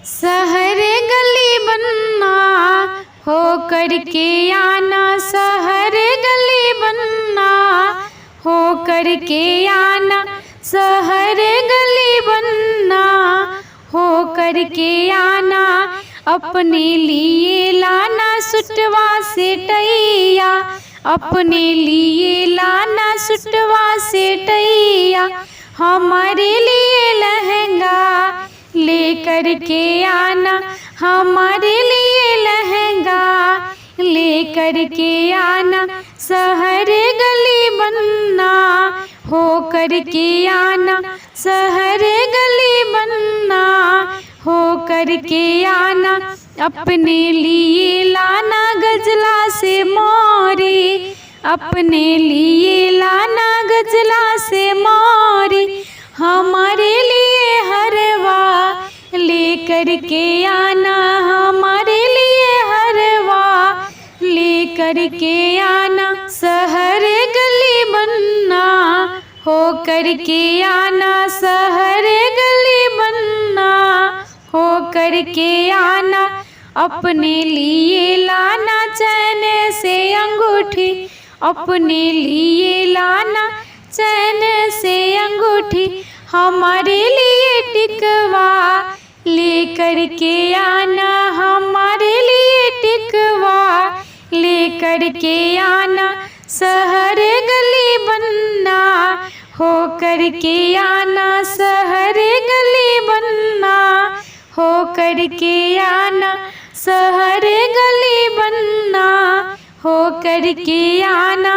शहर गली बनना हो करके आना, शहर गली बनना हो करके आना, शहर गली बनना हो करके आना। अपने लिए लाना सुटवा से टैया, अपने लिए लाना सुटवा से टैया। हमारे लिए लहंगा लेकर के आना, हमारे लिए लहंगा लेकर के आना। शहर गली बनना हो करके आना, शहर गली बनना हो करके आना। अपने लिए लाना गजला से मोरी, अपने लिए लाना गजला से मोरी। हमारे लिए हरवा लेकर के आना, हमारे लिए हरवा लेकर के आना। शहर गली बनना हो करके आना, शहर गली बनना हो करके आना। अपने लिए लाना चैन से अंगूठी, अपने लिए लाना चैन से अंगूठी। हमारे लिए टिकवा लेकर के आना, हमारे लिए टिकवा लेकर के आना। शहर गली बनना हो करके आना, शहर गली बनना हो करके आना, शहर गली बनना हो करके आना।